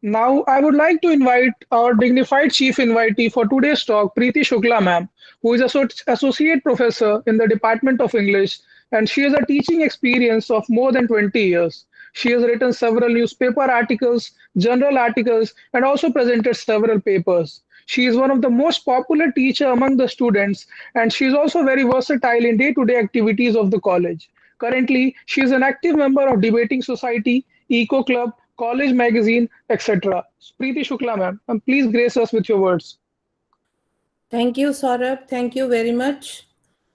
Now, I would like to invite our dignified chief invitee for today's talk, Preeti Shukla ma'am, who is associate professor in the Department of English, and she has a teaching experience of more than 20 years. She has written several newspaper articles, journal articles, and also presented several papers. She is one of the most popular teacher among the students, and she is also very versatile in day-to-day activities of the college. Currently, she is an active member of Debating Society, Eco Club, College Magazine, etc. Preeti Shukla, ma'am, please grace us with your words. Thank you, Saurabh. Thank you very much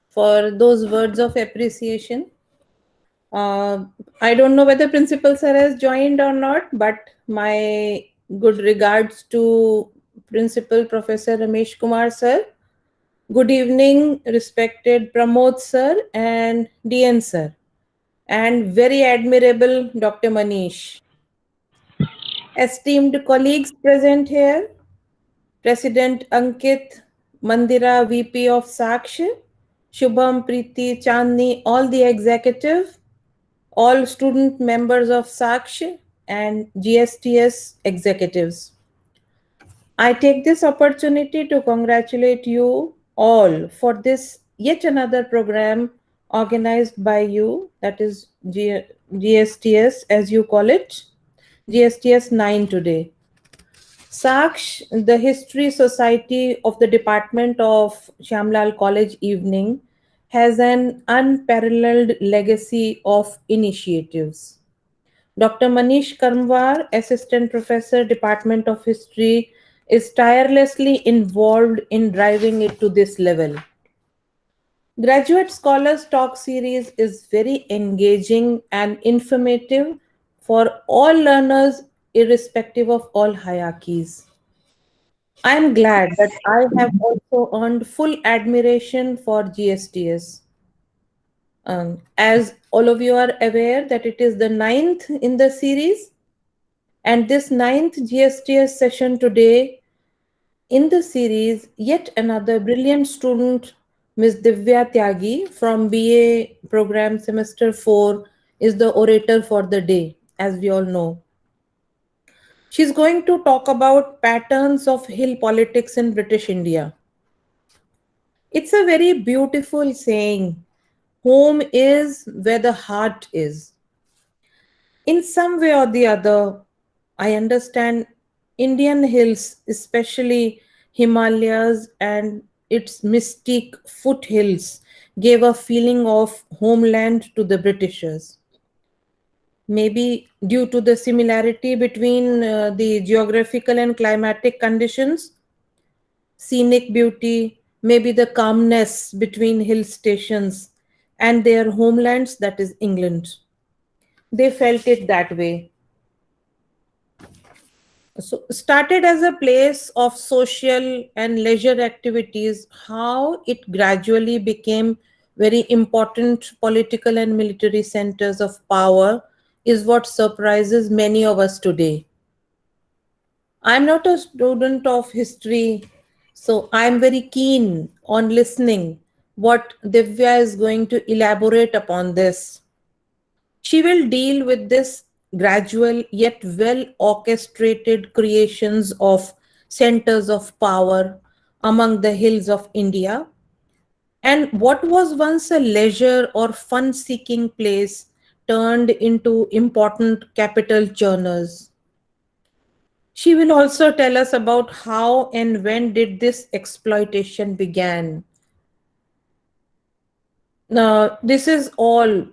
for those words of appreciation. Uh, I don't know whether Principal Sir has joined or not, but my good regards to Principal Professor Ramesh Kumar Sir. Good evening, respected Pramod Sir and DN Sir, and very admirable Dr. Manish. Esteemed colleagues present here, President Ankit, Mandira VP of Sakshi, Shubham, Preeti, Chandni, all the executive, all student members of Sakshi and GSTS executives. I take this opportunity to congratulate you all for this yet another program organized by you, that is GSTS as you call it, GSTS 9 today. Saksh, the History Society of the Department of Shyamlal College Evening, has an unparalleled legacy of initiatives. Dr. Manish Karmwar, Assistant Professor, Department of History, is tirelessly involved in driving it to this level. Graduate Scholars Talk series is very engaging and informative for all learners, irrespective of all hierarchies. I am glad that I have also earned full admiration for GSTS. As all of you are aware that it is the ninth in the series, and this ninth GSTS session today in the series, yet another brilliant student, Ms. Divya Tyagi from BA program semester 4, is the orator for the day, as we all know. She's going to talk about patterns of hill politics in British India. It's a very beautiful saying. Home is where the heart is. In some way or the other, I understand Indian hills, especially Himalayas and its mystic foothills, gave a feeling of homeland to the Britishers. Maybe due to the similarity between the geographical and climatic conditions, scenic beauty, maybe the calmness between hill stations and their homelands, that is England. They felt it that way. So, started as a place of social and leisure activities, how it gradually became very important political and military centers of power is what surprises many of us today. I'm not a student of history, so I'm very keen on listening what Divya is going to elaborate upon this. She will deal with this gradual yet well orchestrated creations of centers of power among the hills of India, and what was once a leisure or fun seeking place turned into important capital churners. She will also tell us about how and when did this exploitation began. Now, this is all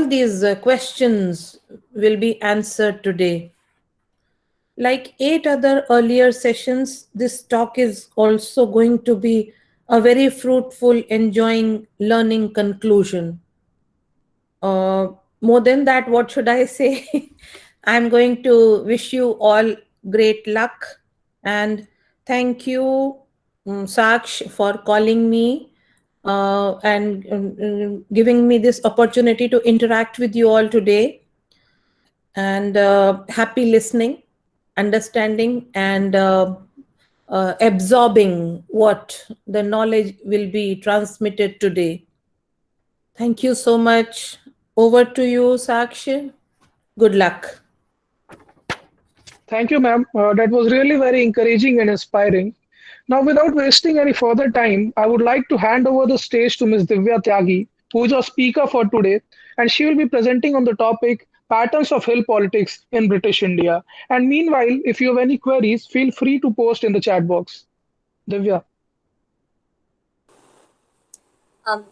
these questions will be answered today. Like eight other earlier sessions, this talk is also going to be a very fruitful, enjoying learning conclusion. Uh, More than that, what should I say? I'm going to wish you all great luck and thank you, Saksh, for calling me and giving me this opportunity to interact with you all today. And happy listening, understanding, and absorbing what the knowledge will be transmitted today. Thank you so much. Over to you, Sakshi. Good luck. Thank you, ma'am. That was really very encouraging and inspiring. Now, without wasting any further time, I would like to hand over the stage to Ms. Divya Tyagi, who is our speaker for today, and she will be presenting on the topic Patterns of Hill Politics in British India. And meanwhile, if you have any queries, feel free to post in the chat box. Divya.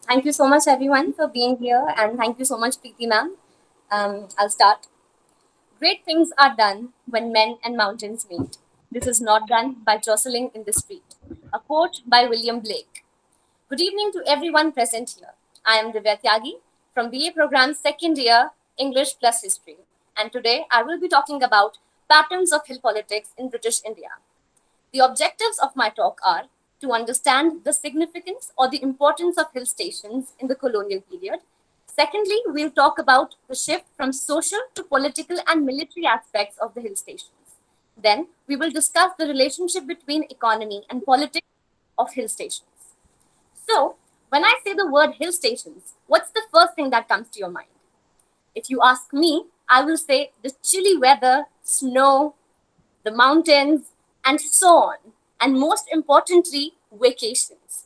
Thank you so much, everyone, for being here, and thank you so much, Preeti ma'am. I'll start. Great things are done when men and mountains meet. This is not done by jostling in the street. A quote by William Blake. Good evening to everyone present here. I am Divya Tyagi from BA program second year English plus History, and today I will be talking about patterns of hill politics in British India. The objectives of my talk are to understand the significance or the importance of hill stations in the colonial period. Secondly, we'll talk about the shift from social to political and military aspects of the hill stations. Then, we will discuss the relationship between economy and politics of hill stations. So, when I say the word hill stations, what's the first thing that comes to your mind? If you ask me, I will say the chilly weather, snow, the mountains, and so on. And most importantly, vacations.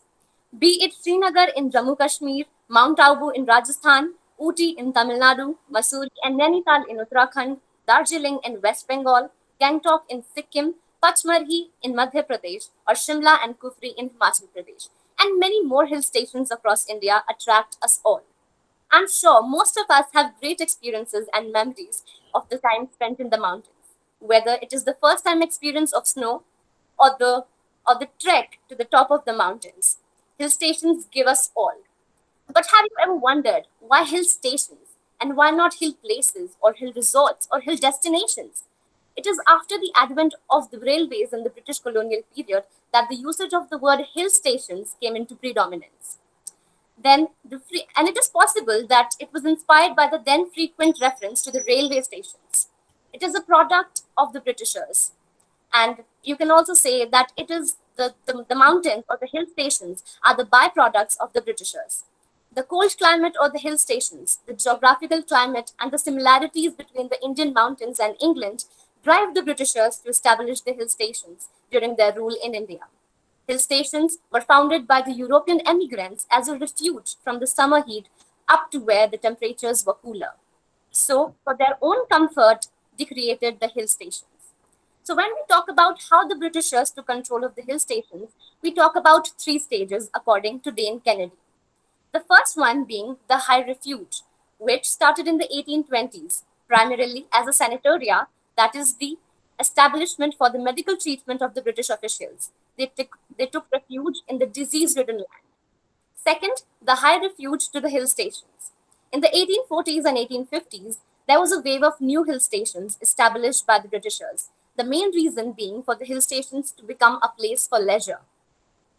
Be it Srinagar in Jammu Kashmir, Mount Abu in Rajasthan, Ooty in Tamil Nadu, Mussoorie and Nainital in Uttarakhand, Darjeeling in West Bengal, Gangtok in Sikkim, Pachmarhi in Madhya Pradesh, or Shimla and Kufri in Himachal Pradesh. And many more hill stations across India attract us all. I'm sure most of us have great experiences and memories of the time spent in the mountains, whether it is the first time experience of snow or the trek to the top of the mountains. Hill stations give us all. But have you ever wondered why hill stations and why not hill places or hill resorts or hill destinations? It is after the advent of the railways in the British colonial period that the usage of the word hill stations came into predominance. And it is possible that it was inspired by the then frequent reference to the railway stations. It is a product of the Britishers. And you can also say that it is the mountains or the hill stations are the byproducts of the Britishers. The cold climate or the hill stations, the geographical climate, and the similarities between the Indian mountains and England drive the Britishers to establish the hill stations during their rule in India. Hill stations were founded by the European emigrants as a refuge from the summer heat up to where the temperatures were cooler. So, for their own comfort, they created the hill stations. So, when we talk about how the Britishers took control of the hill stations, we talk about three stages according to Dane Kennedy. The first one being the High Refuge, which started in the 1820s, primarily as a sanatoria, that is the establishment for the medical treatment of the British officials. They took refuge in the disease-ridden land. Second, the High Refuge to the hill stations. In the 1840s and 1850s, there was a wave of new hill stations established by the Britishers, the main reason being for the hill stations to become a place for leisure.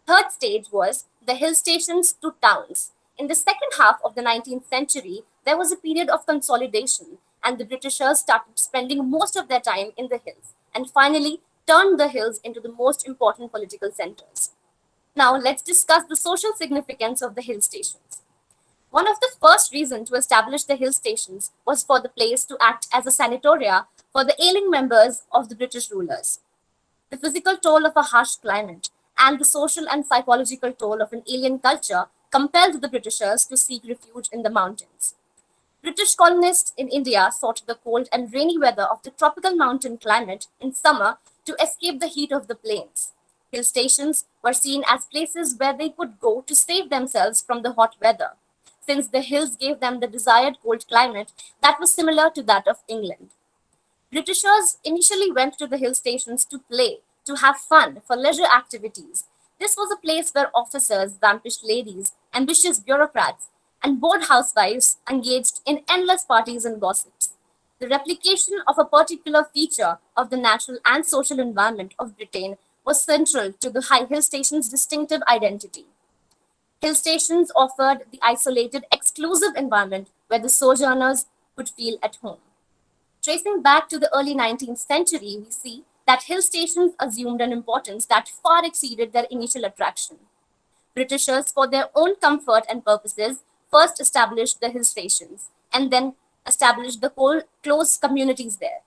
Third stage was the hill stations to towns. In the second half of the 19th century, there was a period of consolidation, and the Britishers started spending most of their time in the hills, and finally turned the hills into the most important political centers. Now, let's discuss the social significance of the hill stations. One of the first reasons to establish the hill stations was for the place to act as a sanatoria for the ailing members of the British rulers. The physical toll of a harsh climate and the social and psychological toll of an alien culture compelled the Britishers to seek refuge in the mountains. British colonists in India sought the cold and rainy weather of the tropical mountain climate in summer to escape the heat of the plains. Hill stations were seen as places where they could go to save themselves from the hot weather, since the hills gave them the desired cold climate that was similar to that of England. Britishers initially went to the hill stations to play, to have fun, for leisure activities. This was a place where officers, vampish ladies, ambitious bureaucrats, and bored housewives engaged in endless parties and gossips. The replication of a particular feature of the natural and social environment of Britain was central to the high hill station's distinctive identity. Hill stations offered the isolated, exclusive environment where the sojourners could feel at home. Tracing back to the early 19th century, we see that hill stations assumed an importance that far exceeded their initial attraction. Britishers, for their own comfort and purposes, first established the hill stations and then established the close communities there.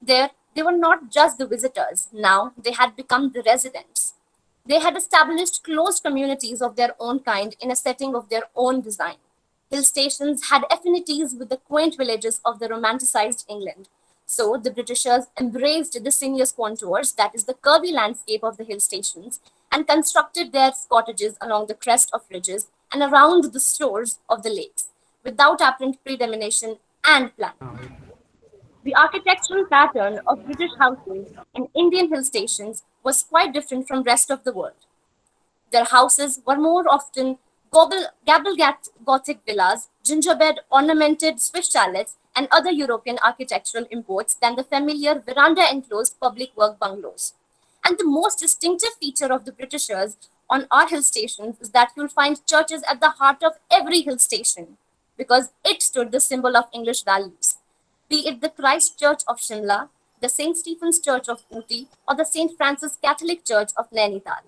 There, They were not just the visitors, now they had become the residents. They had established closed communities of their own kind in a setting of their own design. Hill stations had affinities with the quaint villages of the romanticized England. So the Britishers embraced the sinuous contours, that is, the curvy landscape of the hill stations, and constructed their cottages along the crest of ridges and around the shores of the lakes, without apparent predomination and planning. The architectural pattern of British houses in Indian hill stations was quite different from rest of the world. Their houses were more often Gothic villas, gingerbread ornamented Swiss chalets, and other European architectural imports than the familiar veranda enclosed public work bungalows. And the most distinctive feature of the Britishers on our hill stations is that you'll find churches at the heart of every hill station because it stood the symbol of English values. Be it the Christ Church of Shimla, the St. Stephen's Church of Ooty, or the St. Francis Catholic Church of Nainital.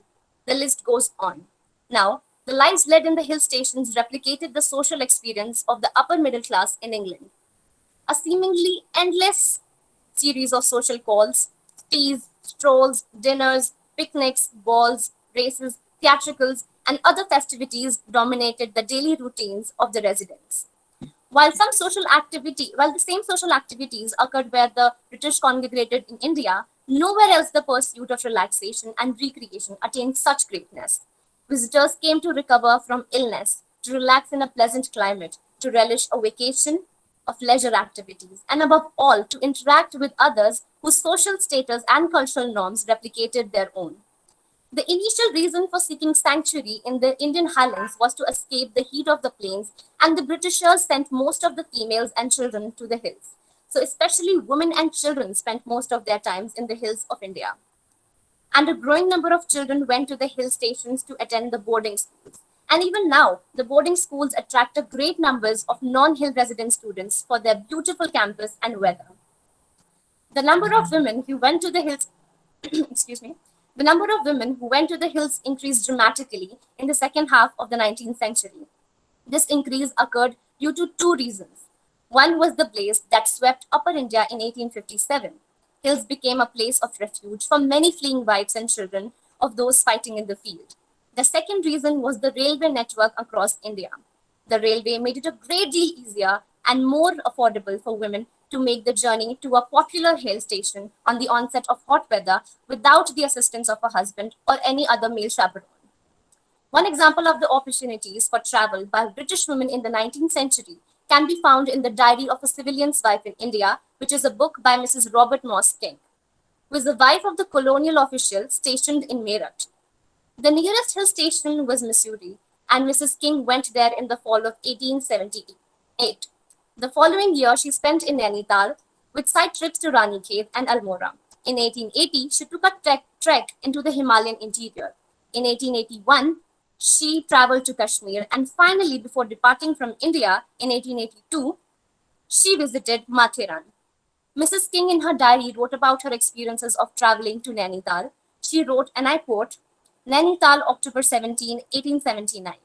The list goes on. Now, the lives led in the hill stations replicated the social experience of the upper middle class in England. A seemingly endless series of social calls, teas, strolls, dinners, picnics, balls, races, theatricals, and other festivities dominated the daily routines of the residents. While the same social activities occurred where the British congregated in India, nowhere else the pursuit of relaxation and recreation attained such greatness. Visitors came to recover from illness, to relax in a pleasant climate, to relish a vacation of leisure activities, and above all, to interact with others whose social status and cultural norms replicated their own. The initial reason for seeking sanctuary in the Indian highlands was to escape the heat of the plains, and the Britishers sent most of the females and children to the hills. So, especially women and children spent most of their times in the hills of India. And a growing number of children went to the hill stations to attend the boarding schools. And even now, the boarding schools attract a great numbers of non-hill resident students for their beautiful campus and weather. The number of women who went to the hills, excuse me, the number of women who went to the hills increased dramatically in the second half of the 19th century. This increase occurred due to two reasons. One was the blaze that swept Upper India in 1857. Hills became a place of refuge for many fleeing wives and children of those fighting in the field. The second reason was the railway network across India. The railway made it a great deal easier and more affordable for women to make the journey to a popular hill station on the onset of hot weather without the assistance of a husband or any other male chaperone. One example of the opportunities for travel by British women in the 19th century can be found in The Diary of a Civilian's Wife in India, which is a book by Mrs. Robert Moss King, who is the wife of the colonial official stationed in Meerut. The nearest hill station was Missouri, and Mrs. King went there in the fall of 1878. The following year, she spent in Nainital with side trips to Ranikhet and Almora. In 1880, she took a trek into the Himalayan interior. In 1881, she traveled to Kashmir, and finally, before departing from India in 1882, she visited Mathiran. Mrs. King, in her diary, wrote about her experiences of traveling to Nainital. She wrote, and I quote, Nainital, October 17, 1879.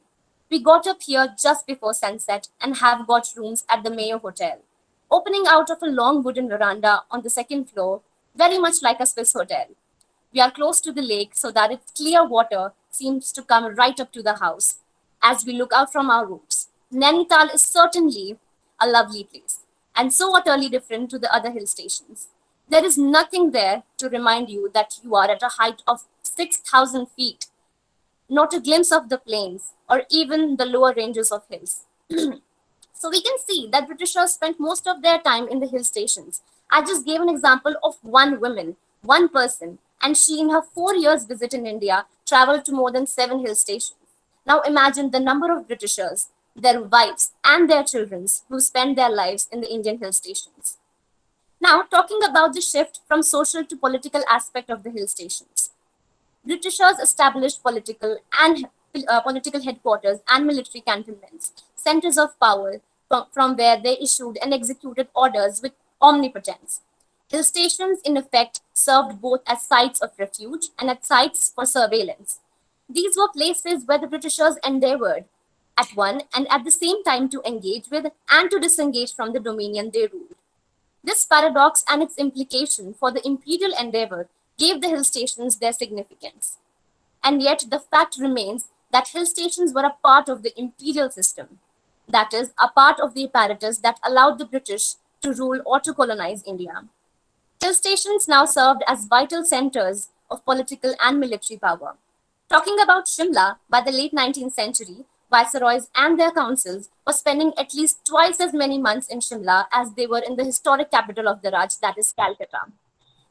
We got up here just before sunset and have got rooms at the Mayo Hotel, opening out of a long wooden veranda on the second floor, very much like a Swiss hotel. We are close to the lake so that its clear water seems to come right up to the house as we look out from our roofs. Nainital is certainly a lovely place and so utterly different to the other hill stations. There is nothing there to remind you that you are at a height of 6,000 feet, not a glimpse of the plains or even the lower ranges of hills. So we can see that Britishers spent most of their time in the hill stations. I just gave an example of one woman, one person, and she in her 4 years visit in India traveled to more than 7 hill stations. Now imagine the number of Britishers, their wives and their children who spend their lives in the Indian hill stations. Now talking about the shift from social to political aspect of the hill stations. Britishers established political headquarters and military cantonments, centers of power from where they issued and executed orders with omnipotence. Hill stations, in effect, served both as sites of refuge and as sites for surveillance. These were places where the Britishers endeavored at one and at the same time to engage with and to disengage from the dominion they ruled. This paradox and its implication for the imperial endeavor gave the hill stations their significance. And yet the fact remains that hill stations were a part of the imperial system, that is, a part of the apparatus that allowed the British to rule or to colonize India. Hill stations now served as vital centers of political and military power. Talking about Shimla, by the late 19th century, viceroys and their councils were spending at least twice as many months in Shimla as they were in the historic capital of the Raj, that is Calcutta.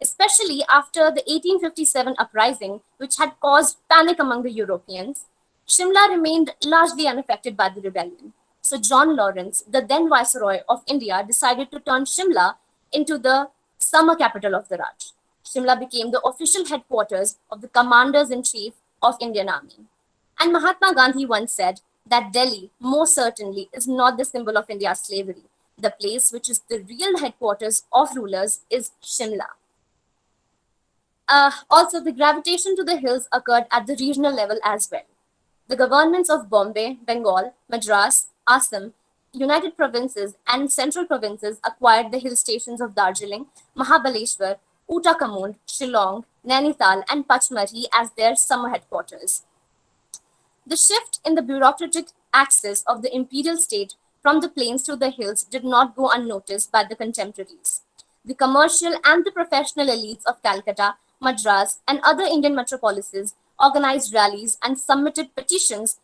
Especially after the 1857 uprising, which had caused panic among the Europeans, Shimla remained largely unaffected by the rebellion. So John Lawrence, the then Viceroy of India, decided to turn Shimla into the summer capital of the Raj. Shimla became the official headquarters of the commanders-in-chief of Indian Army. And Mahatma Gandhi once said that Delhi most certainly is not the symbol of India's slavery. The place which is the real headquarters of rulers is Shimla. Also, the gravitation to the hills occurred at the regional level as well. The governments of Bombay, Bengal, Madras, Assam, United Provinces, and Central Provinces acquired the hill stations of Darjeeling, Mahabaleshwar, Uttakamund, Shillong, Nainital, and Pachmarhi as their summer headquarters. The shift in the bureaucratic axis of the imperial state from the plains to the hills did not go unnoticed by the contemporaries. The commercial and the professional elites of Calcutta, Madras, and other Indian metropolises organized rallies and submitted petitions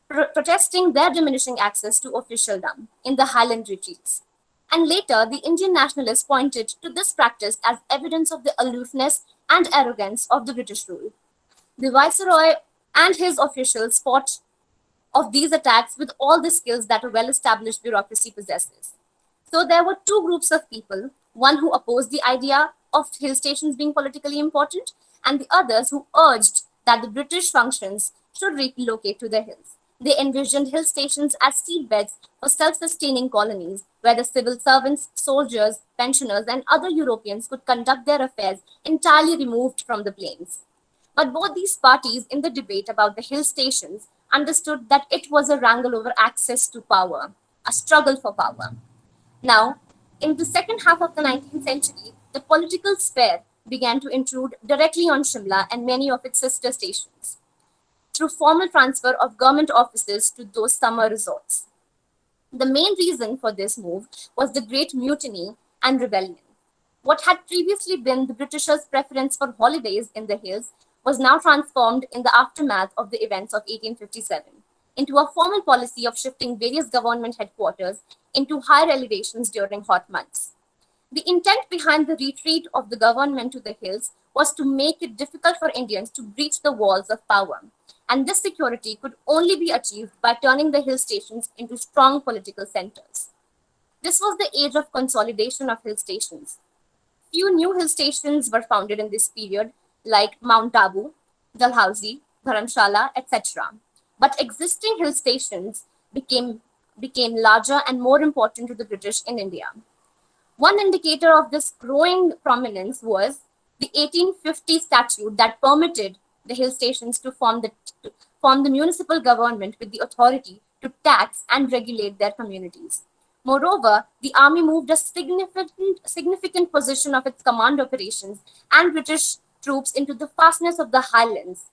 protesting their diminishing access to officialdom in the highland retreats. And later, the Indian nationalists pointed to this practice as evidence of the aloofness and arrogance of the British rule. The viceroy and his officials fought of these attacks with all the skills that a well-established bureaucracy possesses. So there were two groups of people, one who opposed the idea of hill stations being politically important, and the others who urged that the British functions should relocate to the hills. They envisioned hill stations as seedbeds for self-sustaining colonies where the civil servants, soldiers, pensioners, and other Europeans could conduct their affairs entirely removed from the plains. But both these parties in the debate about the hill stations understood that it was a wrangle over access to power, a struggle for power. Now, in the second half of the 19th century, the political sphere began to intrude directly on Shimla and many of its sister stations through formal transfer of government offices to those summer resorts. The main reason for this move was the Great Mutiny and Rebellion. What had previously been the Britishers' preference for holidays in the hills was now transformed in the aftermath of the events of 1857 into a formal policy of shifting various government headquarters into higher elevations during hot months. The intent behind the retreat of the government to the hills was to make it difficult for Indians to breach the walls of power, and this security could only be achieved by turning the hill stations into strong political centers. This was the age of consolidation of hill stations. Few new hill stations were founded in this period, like Mount Abu, Dalhousie, Dharamshala, etc. But existing hill stations became larger and more important to the British in India. One indicator of this growing prominence was the 1850 statute that permitted the hill stations to form the municipal government with the authority to tax and regulate their communities. Moreover, the army moved a significant position of its command operations and British troops into the fastness of the highlands.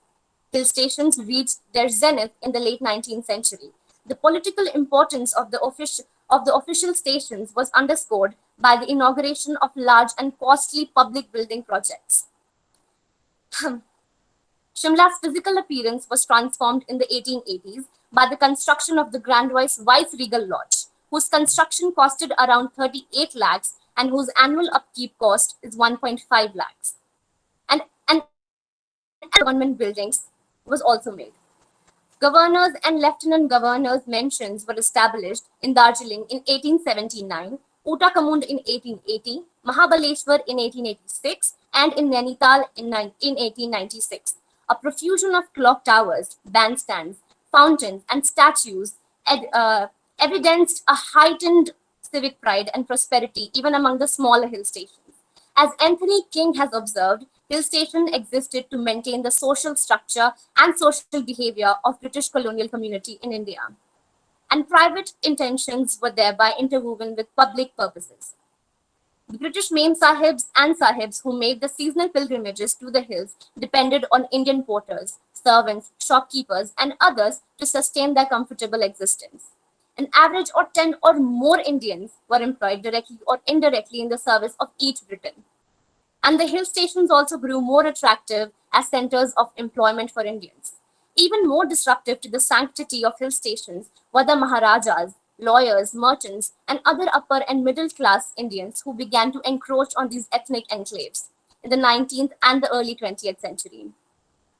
Hill stations reached their zenith in the late 19th century. The political importance of the official stations was underscored by the inauguration of large and costly public building projects. Shimla's physical appearance was transformed in the 1880s by the construction of the Grand Viceregal Lodge, whose construction costed around 38 lakhs and whose annual upkeep cost is 1.5 lakhs. And government buildings was also made. Governors and lieutenant governors' mansions were established in Darjeeling in 1879, Uttakamund in 1880, Mahabaleshwar in 1886, and in Nainital in 1896. A profusion of clock towers, bandstands, fountains, and statues evidenced a heightened civic pride and prosperity even among the smaller hill stations. As Anthony King has observed, hill station existed to maintain the social structure and social behavior of British colonial community in India, and private intentions were thereby interwoven with public purposes. The British main sahibs and sahibs who made the seasonal pilgrimages to the hills depended on Indian porters, servants, shopkeepers, and others to sustain their comfortable existence. An average of 10 or more Indians were employed directly or indirectly in the service of each Briton. And the hill stations also grew more attractive as centers of employment for Indians. Even more disruptive to the sanctity of hill stations were the Maharajas, lawyers, merchants, and other upper and middle class Indians who began to encroach on these ethnic enclaves in the 19th and the early 20th century.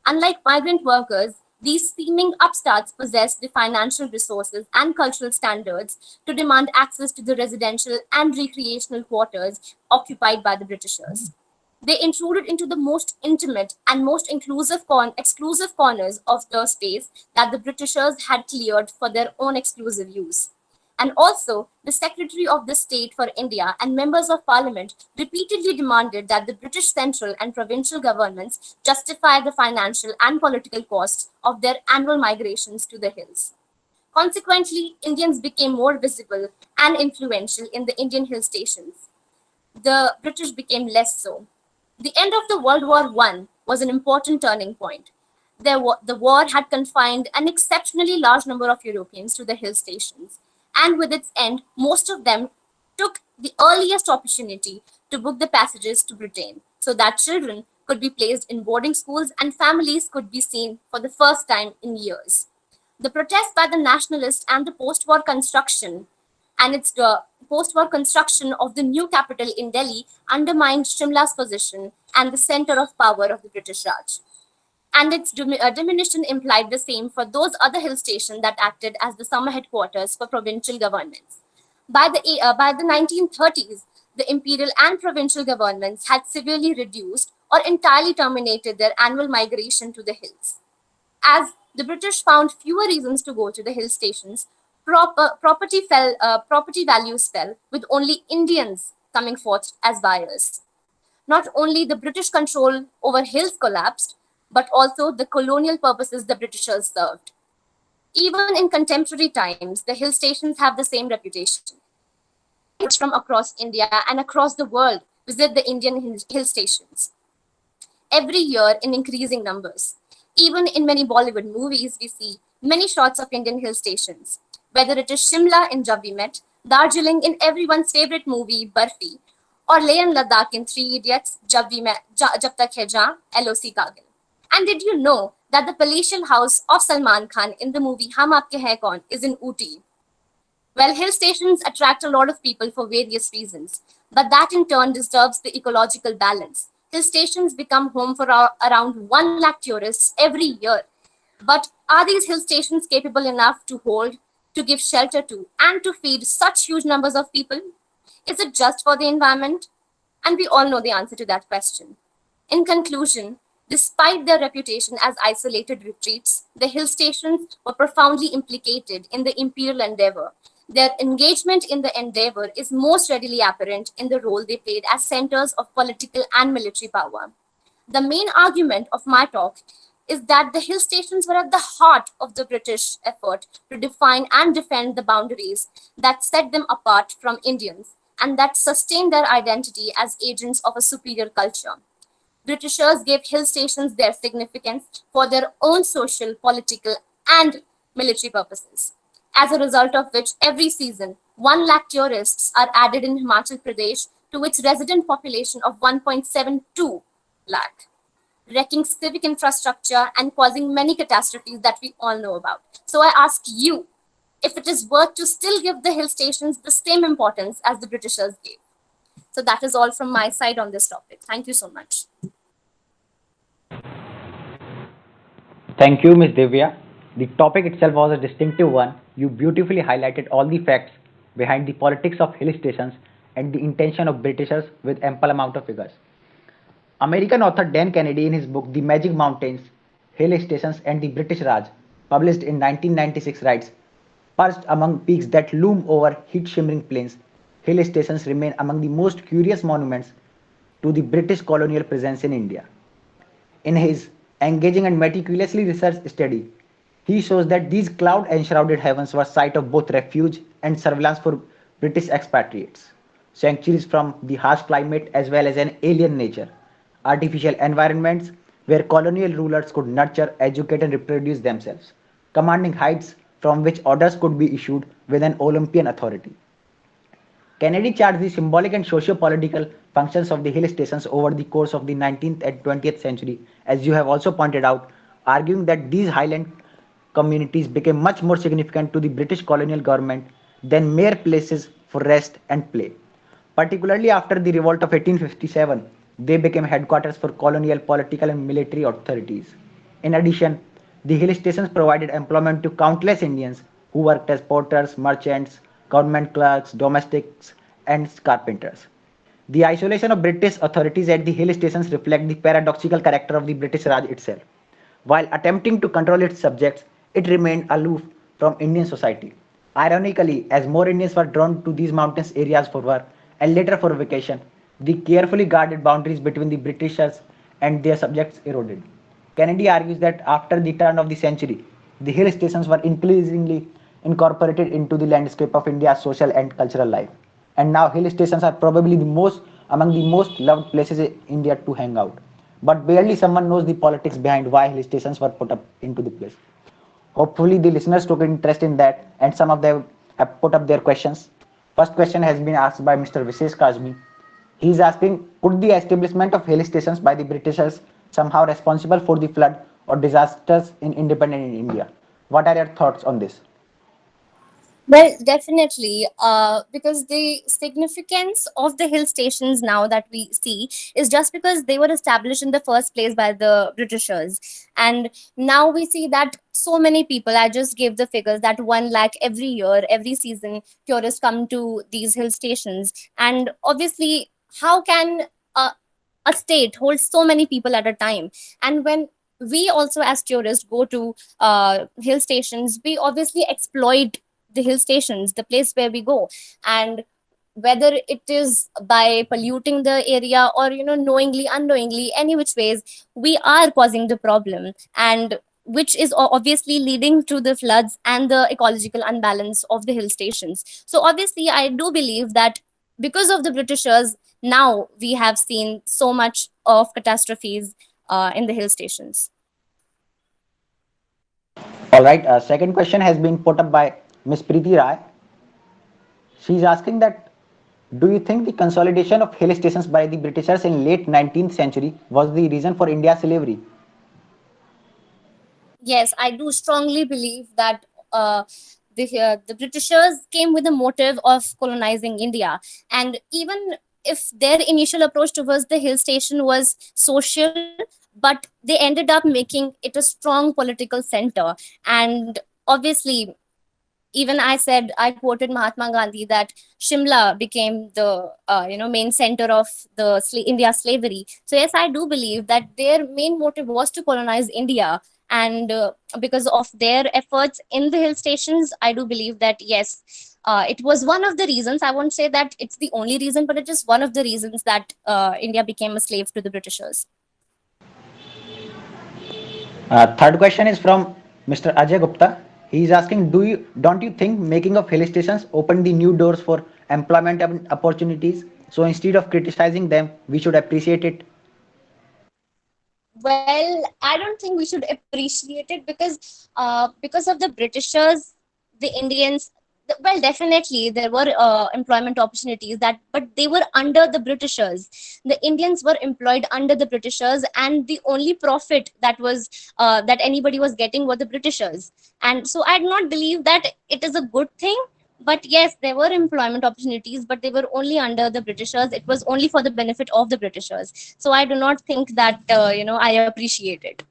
Unlike migrant workers, these seeming upstarts possessed the financial resources and cultural standards to demand access to the residential and recreational quarters occupied by the Britishers. They intruded into the most intimate and most exclusive corners of the space that the Britishers had cleared for their own exclusive use. And also, the Secretary of the State for India and members of Parliament repeatedly demanded that the British central and provincial governments justify the financial and political costs of their annual migrations to the hills. Consequently, Indians became more visible and influential in the Indian hill stations. The British became less so. The end of the World War I was an important turning point. The war had confined an exceptionally large number of Europeans to the hill stations, and with its end, most of them took the earliest opportunity to book the passages to Britain so that children could be placed in boarding schools and families could be seen for the first time in years. The protest by the nationalists and the post-war construction of the new capital in Delhi undermined Shimla's position and the center of power of the British Raj. And its diminution implied the same for those other hill stations that acted as the summer headquarters for provincial governments. By the 1930s, the imperial and provincial governments had severely reduced or entirely terminated their annual migration to the hills. As the British found fewer reasons to go to the hill stations, property values fell, with only Indians coming forth as buyers. Not only the British control over hills collapsed, but also the colonial purposes the Britishers served. Even in contemporary times, the hill stations have the same reputation. From across India and across the world visit the Indian hill stations every year in increasing numbers. Even in many Bollywood movies, we see many shots of Indian hill stations, whether it is Shimla in Jab We Met, Darjeeling in everyone's favorite movie, Barfi, or Leh and Ladakh in Three Idiots, Jab Tak Hai Jaan, LOC Kargil. And did you know that the palatial house of Salman Khan in the movie Hum Aapke Hain Kaun is in Ooty? Well, hill stations attract a lot of people for various reasons, but that in turn disturbs the ecological balance. Hill stations become home for around 1 lakh tourists every year. But are these hill stations capable enough to hold, to give shelter to, and to feed such huge numbers of people? Is it just for the environment? And we all know the answer to that question. In conclusion, despite their reputation as isolated retreats, the hill stations were profoundly implicated in the imperial endeavor. Their engagement in the endeavor is most readily apparent in the role they played as centers of political and military power. The main argument of my talk is that the hill stations were at the heart of the British effort to define and defend the boundaries that set them apart from Indians and that sustained their identity as agents of a superior culture. Britishers gave hill stations their significance for their own social, political, and military purposes, as a result of which every season 1 lakh tourists are added in Himachal Pradesh to its resident population of 1.72 lakh, wrecking civic infrastructure and causing many catastrophes that we all know about. So I ask you if it is worth to still give the hill stations the same importance as the Britishers gave. So that is all from my side on this topic. Thank you so much. Thank you, Ms. Divya. The topic itself was a distinctive one. You beautifully highlighted all the facts behind the politics of hill stations and the intention of Britishers with ample amount of figures. American author Dan Kennedy, in his book The Magic Mountains, Hill Stations and the British Raj, published in 1996, writes, perched among peaks that loom over heat-shimmering plains, hill stations remain among the most curious monuments to the British colonial presence in India. In his engaging and meticulously researched study, he shows that these cloud-enshrouded heavens were site of both refuge and surveillance for British expatriates. sanctuaries from the harsh climate as well as an alien nature, artificial environments where colonial rulers could nurture, educate, and reproduce themselves, commanding heights from which orders could be issued with an Olympian authority. Kennedy charted the symbolic and socio-political functions of the hill stations over the course of the 19th and 20th century, as you have also pointed out, arguing that these highland communities became much more significant to the British colonial government than mere places for rest and play. Particularly after the revolt of 1857, they became headquarters for colonial, political, and military authorities. In addition, the hill stations provided employment to countless Indians who worked as porters, merchants, government clerks, domestics, and carpenters. The isolation of British authorities at the hill stations reflect the paradoxical character of the British Raj itself. While attempting to control its subjects, it remained aloof from Indian society. Ironically, as more Indians were drawn to these mountainous areas for work and later for vacation, the carefully guarded boundaries between the Britishers and their subjects eroded. Kennedy argues that after the turn of the century, the hill stations were increasingly incorporated into the landscape of India's social and cultural life. And now hill stations are probably the most among the most loved places in India to hang out. But barely someone knows the politics behind why hill stations were put up into the place. Hopefully the listeners took interest in that and some of them have put up their questions. First question has been asked by Mr. Vishesh Kazmi. He is asking, could the establishment of hill stations by the Britishers somehow responsible for the flood or disasters in independent India? What are your thoughts on this? Well, definitely, because the significance of the hill stations now that we see is just because they were established in the first place by the Britishers. And now we see that so many people, I just gave the figures that 1 lakh every year, every season, tourists come to these hill stations. And obviously, how can a, a state hold so many people at a time? And when we also, as tourists, go to hill stations, we obviously exploit the hill stations, the place where we go. And whether it is by polluting the area or knowingly unknowingly, any which ways, we are causing the problem, and which is obviously leading to the floods and the ecological unbalance of the hill stations. So obviously I do believe that because of the Britishers, now we have seen so much of catastrophes in the hill stations. All right, second question has been put up by Ms. Preeti Rai. She is asking that, do you think the consolidation of hill stations by the Britishers in late 19th century was the reason for India's slavery? Yes, I do strongly believe that the Britishers came with the motive of colonizing India, and even if their initial approach towards the hill station was social, but they ended up making it a strong political center. And obviously, even I quoted Mahatma Gandhi that Shimla became the main center of the India slavery. So yes, I do believe that their main motive was to colonize India, and because of their efforts in the hill stations, I do believe that yes, it was one of the reasons. I won't say that it's the only reason, but it is one of the reasons that India became a slave to the Britishers. Third question is from Mr. Ajay Gupta. He is asking, don't you think making of hill stations opened the new doors for employment opportunities? So instead of criticizing them, we should appreciate it. Well, I don't think we should appreciate it because of the Britishers, the Indians. Well, definitely there were employment opportunities that, but they were under the Britishers. The Indians were employed under the Britishers, and the only profit that anybody was getting were the Britishers. And so I do not believe that it is a good thing. But yes, there were employment opportunities, but they were only under the Britishers. It was only for the benefit of the Britishers. So I do not think that I appreciate it.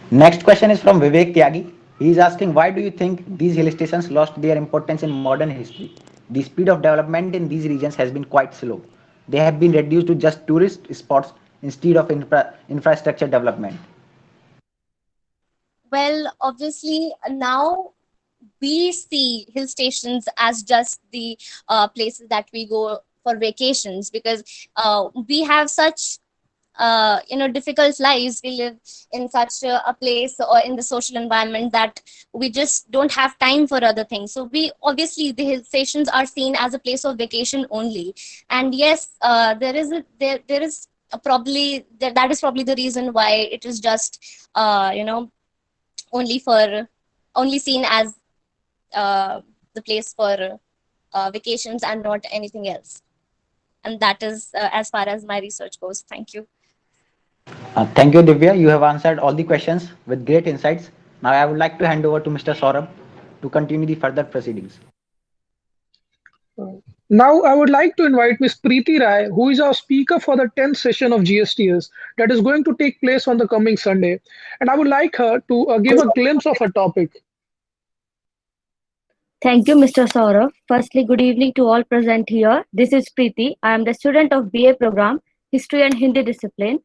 Next question is from Vivek Tyagi. He is asking, why do you think these hill stations lost their importance in modern history? The speed of development in these regions has been quite slow. They have been reduced to just tourist spots instead of infrastructure development. Well, obviously now we see hill stations as just the places that we go for vacations, because we have such difficult lives. We live in such a place or in the social environment that we just don't have time for other things. So we obviously, the hill stations are seen as a place of vacation only. And yes, there is probably that is probably the reason why it is just only for only seen as the place for vacations and not anything else. And that is as far as my research goes. Thank you. Thank you, Divya. You have answered all the questions with great insights. Now I would like to hand over to Mr. Saurabh to continue the further proceedings. Now, I would like to invite Ms. Preeti Rai, who is our speaker for the 10th session of GSTS that is going to take place on the coming Sunday. And I would like her to give a glimpse of her topic. Thank you, Mr. Saurav. Firstly, good evening to all present here. This is Preeti. I am the student of BA program, History and Hindi discipline.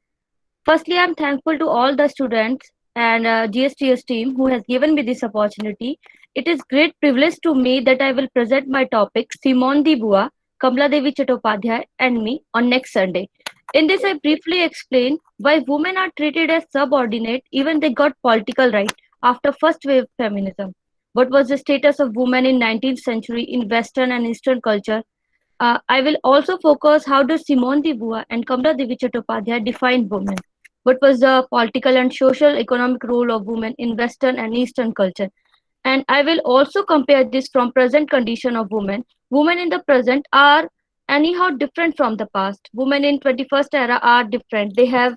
Firstly, I am thankful to all the students and GSTS team who has given me this opportunity. It is great privilege to me that I will present my topic, Simone de Beauvoir, Kamala Devi Chattopadhyay and me on next Sunday. In this, I briefly explain why women are treated as subordinate even they got political right after first wave feminism. What was the status of women in 19th century in Western and Eastern culture? I will also focus how does Simone de Beauvoir and Kamala Devi Chattopadhyay define women? What was the political and social economic role of women in Western and Eastern culture? And I will also compare this from present condition of women. Women in the present are anyhow different from the past. Women in 21st era are different. They have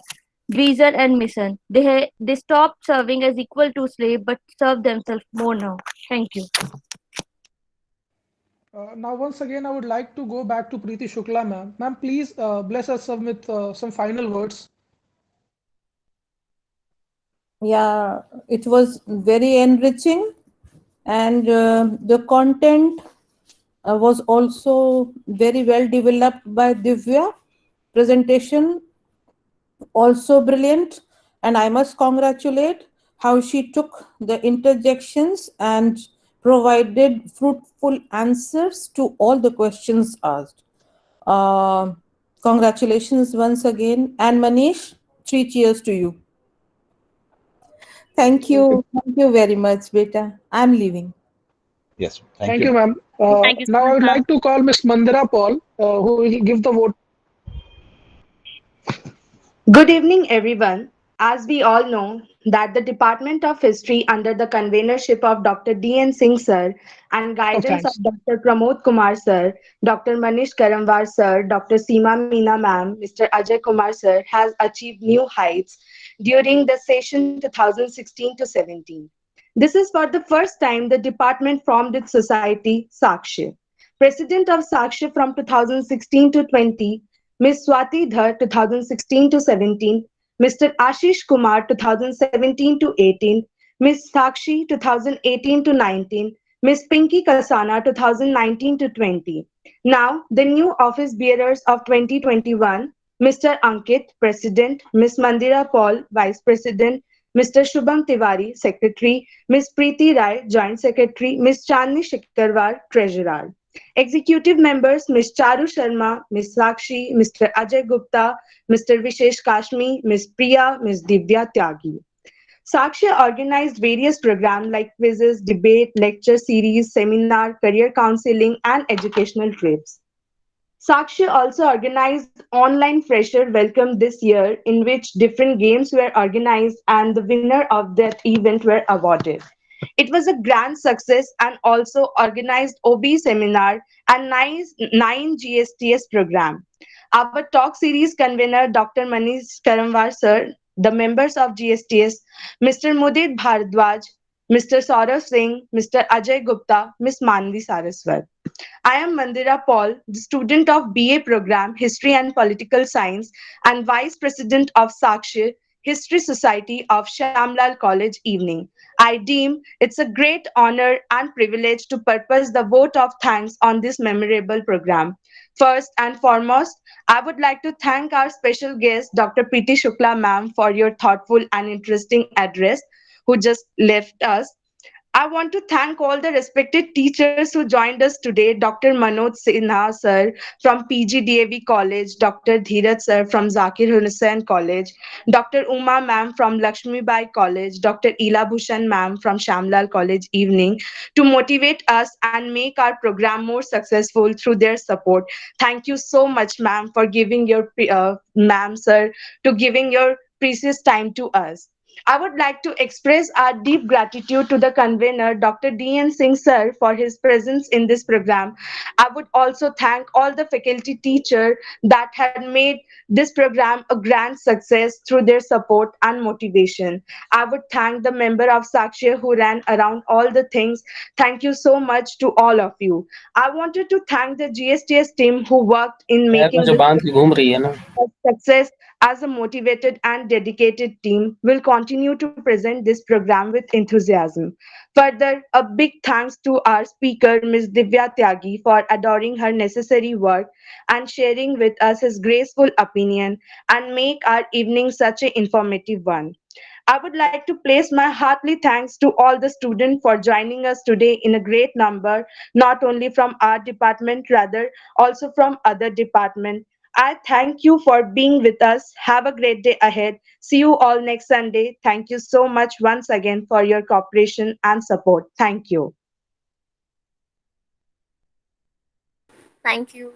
vision and mission. They stop serving as equal to slave but serve themselves more now. Thank you. Now, once again, I would like to go back to Preeti Shukla, ma'am. Ma'am, please bless us with some final words. Yeah, it was very enriching, and the content was also very well developed by Divya. Presentation also brilliant, and I must congratulate how she took the interjections and provided fruitful answers to all the questions asked. Uh, Congratulations once again, and Manish, 3 cheers to you. Thank you. Thank you very much, beta. I'm leaving. Yes, thank Thank you. you, ma'am. Thank you so Now, I much, would ma'am. like to call Ms. Mandira Paul, who will give the vote. Good evening, everyone. As we all know, that the Department of History under the convenership of Dr. D.N. Singh sir and Oh, guidance of thanks. Dr. Pramod Kumar sir, Dr. Manish Karamwar sir, Dr. Seema Meena ma'am, Mr. Ajay Kumar sir has achieved new heights during the session 2016 to 17. This is for the first time the department formed its society, Sakshi. President of Sakshi from 2016 to 20, Ms. Swati Dhar 2016 to 17, Mr. Ashish Kumar 2017 to 18, Ms. Sakshi 2018 to 19, Ms. Pinky Kasana 2019 to 20. Now, the new office bearers of 2021, Mr. Ankit, President, Ms. Mandira Paul, Vice President, Mr. Shubham Tiwari, Secretary, Ms. Preeti Rai, Joint Secretary, Ms. Chandni Shikarwar, Treasurer. Executive members Ms. Charu Sharma, Ms. Sakshi, Mr. Ajay Gupta, Mr. Vishesh Kashmi, Ms. Priya, Ms. Divya Tyagi. Sakshi organized various programs like quizzes, debate, lecture series, seminar, career counseling, and educational trips. Sakshi also organized online fresher welcome this year in which different games were organized and the winner of that event were awarded. It was a grand success and also organized OB seminar and nine GSTS program. Our talk series convener Dr. Manish Karamwar sir, the members of GSTS, Mr. Mudit Bhardwaj, Mr. Saurav Singh, Mr. Ajay Gupta, Ms. Manvi Saraswat. I am Mandira Paul, the student of BA program History and Political Science and Vice President of Sakshi History Society of Shamlal College Evening. I deem it's a great honor and privilege to purpose the vote of thanks on this memorable program. First and foremost, I would like to thank our special guest, Dr. Preeti Shukla ma'am, for your thoughtful and interesting address, who just left us. I want to thank all the respected teachers who joined us today. Dr. Manoj Sinha sir from PGDAV College, Dr. Dheeraj sir from Zakir Hussain College, Dr. Uma ma'am from Lakshmi Bai College, Dr. Ila Bhushan ma'am from Shamlal College Evening to motivate us and make our program more successful through their support. Thank you so much, ma'am, for giving your ma'am sir to giving your precious time to us. I would like to express our deep gratitude to the convener, Dr. D.N. Singh sir, for his presence in this program. I would also thank all the faculty teachers that had made this program a grand success through their support and motivation. I would thank the member of Sakshi who ran around all the things. Thank you so much to all of you. I wanted to thank the GSTS team who worked in पैर में making जो this बांध के घूम रही है ना। success. As a motivated and dedicated team, will continue to present this program with enthusiasm. Further, a big thanks to our speaker, Ms. Divya Tyagi, for adoring her necessary work and sharing with us his graceful opinion and make our evening such an informative one. I would like to place my heartily thanks to all the students for joining us today in a great number, not only from our department, rather also from other departments. I thank you for being with us. Have a great day ahead. See you all next Sunday. Thank you so much once again for your cooperation and support. Thank you. Thank you.